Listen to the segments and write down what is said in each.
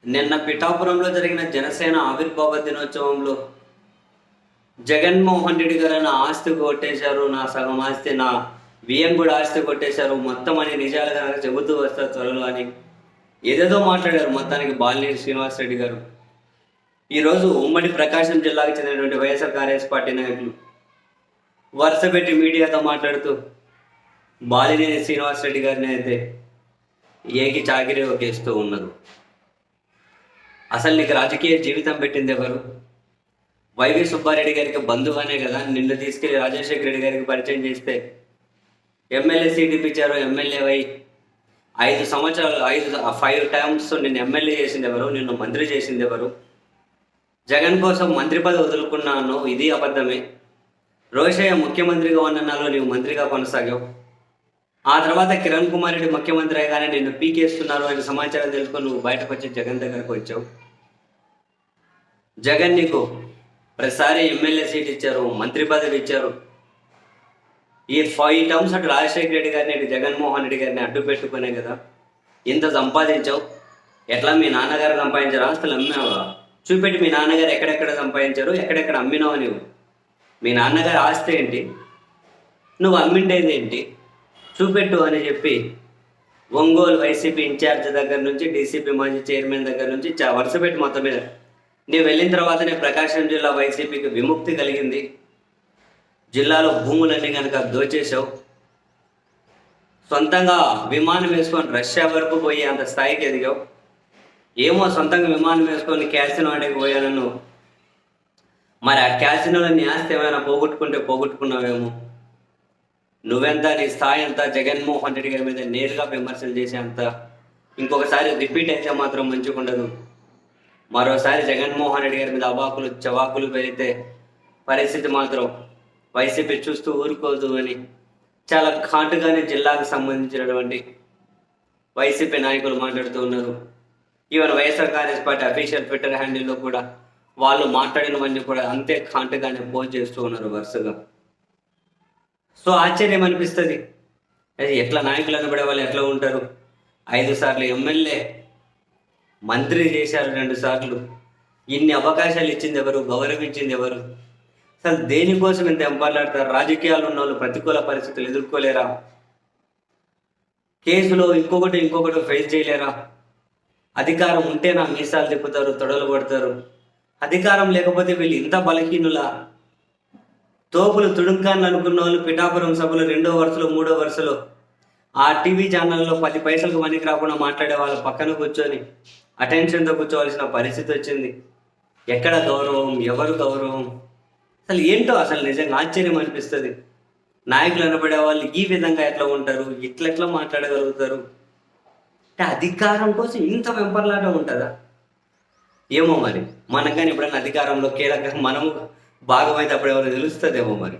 నిన్న పిఠాపురంలో జరిగిన జనసేన ఆవిర్భావ దినోత్సవంలో జగన్మోహన్ రెడ్డి గారు నా ఆస్తి కొట్టేశారు, నా సగం ఆస్తి, నా బియ్యం కూడా ఆస్తి కొట్టేశారు మొత్తం అని నిజాలు కనుక చెబుతూ వస్తారు త్వరలో అని ఏదేదో మాట్లాడారు. మొత్తానికి బాలినేని శ్రీనివాసరెడ్డి గారు ఈరోజు ఉమ్మడి ప్రకాశం జిల్లాకు చెందినటువంటి వైఎస్ఆర్ కాంగ్రెస్ పార్టీ నాయకులు వరుస పెట్టి మీడియాతో మాట్లాడుతూ బాలినేని శ్రీనివాసరెడ్డి గారిని అయితే ఏకి చాకిరీ ఒకేస్తూ ఉన్నారు. అసలు నీకు రాజకీయ జీవితం పెట్టింది ఎవరు? వైవి సుబ్బారెడ్డి గారికి బంధువనే కదా నిన్ను తీసుకెళ్లి రాజశేఖర రెడ్డి గారికి పరిచయం చేస్తే ఎమ్మెల్యే సీట్ ఇప్పించారు. ఎమ్మెల్యే అయి 5 సంవత్సరాలు 5 టైమ్స్ నిన్ను ఎమ్మెల్యే చేసింది ఎవరు? నిన్ను మంత్రి చేసింది ఎవరు? జగన్ కోసం మంత్రి పదవి వదులుకున్నాను, ఇది అబద్ధమే. రోషయ్య ముఖ్యమంత్రిగా ఉన్న నాలో నీవు మంత్రిగా కొనసాగావు. ఆ తర్వాత కిరణ్ కుమార్ రెడ్డి ముఖ్యమంత్రి అయ్యగానే నిన్ను పీకేస్తున్నారు అనే సమాచారం తెలుసుకొని నువ్వు బయటకు వచ్చి జగన్ దగ్గరకు వచ్చావు. జగన్ నీకు ప్రతిసారి ఎమ్మెల్యే సీట్ ఇచ్చారు, మంత్రి పదవి ఇచ్చారు. ఈ 5 టర్మ్స్ అటు రాజశేఖర రెడ్డి గారిని ఇటు జగన్మోహన్ రెడ్డి గారిని అడ్డు పెట్టుకునే కదా ఇంత సంపాదించావు. ఎట్లా మీ నాన్నగారు సంపాదించారు? ఆస్తులు అమ్మావా? చూపెట్టి మీ నాన్నగారు ఎక్కడెక్కడ సంపాదించారు, ఎక్కడెక్కడ అమ్మినావు నువ్వు? మీ నాన్నగారు ఆస్తి ఏంటి, నువ్వు అమ్మిండేది ఏంటి చూపెట్టు అని చెప్పి ఒంగోలు వైసీపీ ఇన్ఛార్జ్ దగ్గర నుంచి డీసీపీ మాజీ చైర్మన్ దగ్గర నుంచి వరుస పెట్టి మొత్తం మీద నేను వెళ్ళిన తర్వాతనే ప్రకాశం జిల్లా వైసీపీకి విముక్తి కలిగింది. జిల్లాలో భూములన్నీ కనుక దోచేసావు. సొంతంగా విమానం వేసుకొని రష్యా వరకు పోయి అంత స్థాయికి ఎదిగావు. ఏమో సొంతంగా విమానం వేసుకొని క్యాసినో ఆడేకి పోయాను. మరి ఆ క్యాసినోలో నీ ఆస్తి ఏమైనా పోగొట్టుకుంటే పోగొట్టుకున్నావేమో. నువ్వెంత, నీ స్థాయి ఎంత, జగన్మోహన్ రెడ్డి గారి మీద నేరుగా విమర్శలు చేసేంత ఇంకొకసారి రిపీట్ అయితే మాత్రం మంచిగా ఉండదు. మరోసారి జగన్మోహన్ రెడ్డి గారి మీద అవాకులు చవాకులు పెరిగితే పరిస్థితి మాత్రం వైసీపీ చూస్తూ ఊరుకోదు అని చాలా ఘాటుగానే జిల్లాకు సంబంధించినటువంటి వైసీపీ నాయకులు మాట్లాడుతూ ఉన్నారు. Even YSR Congress party official Twitter హ్యాండిల్లో కూడా వాళ్ళు మాట్లాడినవన్నీ కూడా అంతే ఘాటుగానే పోస్ట్ చేస్తూ ఉన్నారు వరుసగా. సో ఆశ్చర్యం అనిపిస్తుంది, ఎట్లా నాయకులు అనబడే వాళ్ళు ఎట్లా ఉంటారు? 5 సార్లు ఎమ్మెల్యే, మంత్రి చేశారు 2 సార్లు. ఇన్ని అవకాశాలు ఇచ్చింది ఎవరు? గౌరవించింది ఎవరు? అసలు దేనికోసం ఇంత ఎంపర్లాడతారు? రాజకీయాలు ఉన్న వాళ్ళు ప్రతికూల పరిస్థితులు ఎదుర్కోలేరా? కేసులో ఇంకొకటి ఫేస్ చేయలేరా? అధికారం ఉంటే నా మీసాలు తిప్పుతారు, తొడలు కొడతారు. అధికారం లేకపోతే వీళ్ళు ఇంత బలహీనులా? తోపులు తుడుంకాన్ని అనుకున్న వాళ్ళు పిఠాపురం సభలో 2వ వరుసలో 3వ వరుసలో ఆ టీవీ ఛానల్లో 10 పైసలకు మనకి రాకుండా మాట్లాడే వాళ్ళ పక్కన కూర్చొని అటెన్షన్తో కూర్చోవలసిన పరిస్థితి వచ్చింది. ఎక్కడ గౌరవం, ఎవరు గౌరవం? అసలు ఏంటో అసలు నిజంగా ఆశ్చర్యం అనిపిస్తుంది. నాయకులు అనబడే వాళ్ళు ఈ విధంగా ఎట్లా ఉంటారు, ఇట్లెట్లా మాట్లాడగలుగుతారు? అంటే అధికారం కోసం ఇంత వెంపర్లాట ఉంటుందా? ఏమో మరి. మనకు కానీ ఎప్పుడైనా అధికారంలో కీలక మనము భాగమైతే అప్పుడు ఎవరు తెలుస్తుందేమో మరి.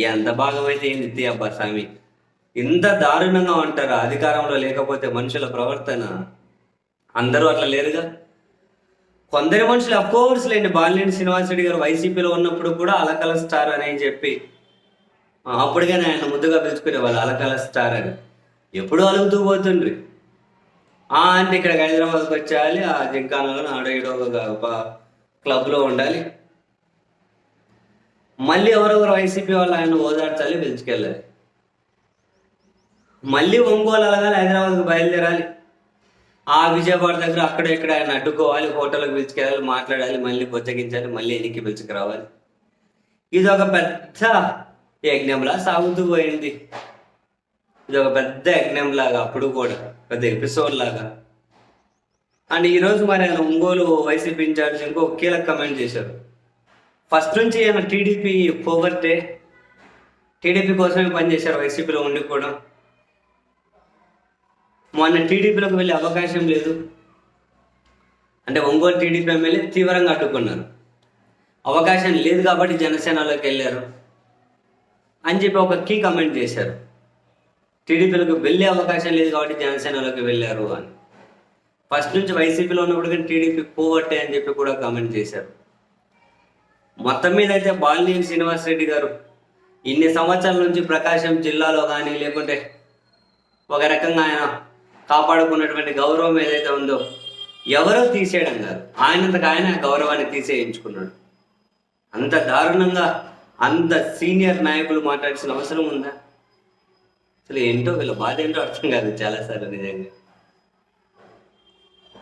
ఎంత భాగమైతే ఏంది అబ్బా స్వామి, ఇంత దారుణంగా ఉంటారా అధికారంలో లేకపోతే మనుషుల ప్రవర్తన? అందరూ అట్లా లేరుగా. కొందరి మనుషులు అఫ్కోర్స్ లేండి. బాలినేని శ్రీనివాసరెడ్డి గారు వైసీపీలో ఉన్నప్పుడు కూడా అలకల స్టార్ అని చెప్పి అప్పుడుగానే ఆయన ముద్దుగా పిలుచుకునేవాళ్ళు అలకల స్టార్ అని. ఎప్పుడూ అలుగుతూ పోతుండ్రి. అంటే ఇక్కడ హైదరాబాద్కి వచ్చేయాలి, ఆ జింకానాలో ఆడేయడం ఒక క్లబ్లో ఉండాలి. మళ్ళీ ఎవరెవరు వైసీపీ వాళ్ళు ఆయన ఓదార్చాలి, పిలుచుకెళ్ళాలి. మళ్ళీ ఒంగోలు అలగాలి, హైదరాబాద్కు బయలుదేరాలి. ఆ విజయవాడ దగ్గర అక్కడ ఇక్కడ ఆయన అడ్డుకోవాలి, హోటల్కి పిలుచుకెళ్ళాలి, మాట్లాడాలి, మళ్ళీ బొచ్చగించాలి, మళ్ళీ ఎన్నికి పిలుచుకురావాలి. ఇది ఒక పెద్ద యజ్ఞంలా సాగుతూ పోయింది. ఇది ఒక పెద్ద యజ్ఞంలాగా, అప్పుడు కూడా పెద్ద ఎపిసోడ్ లాగా. అండ్ ఈరోజు మరి ఆయన ఒంగోలు వైసీపీ ఇన్ఛార్జ్ ఇంకో కీలక కమెంట్ చేశారు. ఫస్ట్ నుంచి ఆయన టీడీపీ పోగొట్టే, టీడీపీ కోసమే పనిచేశారు వైసీపీలో ఉండి కూడా. మొన్న టీడీపీలోకి వెళ్ళే అవకాశం లేదు అంటే ఒంగోలు టీడీపీ ఎమ్మెల్యే తీవ్రంగా అడ్డుకున్నారు. అవకాశం లేదు కాబట్టి జనసేనలోకి వెళ్ళారు అని చెప్పి ఒక కీ కమెంట్ చేశారు. టీడీపీలోకి వెళ్ళే అవకాశం లేదు కాబట్టి జనసేనలోకి వెళ్ళారు అని. ఫస్ట్ నుంచి వైసీపీలో ఉన్నప్పుడు కానీ టీడీపీ పోగొట్టే అని చెప్పి కూడా కమెంట్ చేశారు. మొత్తం మీద అయితే బాలినేని శ్రీనివాసరెడ్డి గారు ఇన్ని సంవత్సరాల నుంచి ప్రకాశం జిల్లాలో కానీ లేకుంటే ఒక రకంగా ఆయన కాపాడుకున్నటువంటి గౌరవం ఏదైతే ఉందో ఎవరో తీసేయడం కాదు, ఆయనంతకు ఆయన ఆ గౌరవాన్ని తీసేయించుకున్నాడు. అంత దారుణంగా అంత సీనియర్ నాయకులు మాట్లాడాల్సిన అవసరం ఉందా? అసలు ఏంటో వీళ్ళ బాధ ఏంటో అర్థం కాదు చాలాసార్లు నిజంగా.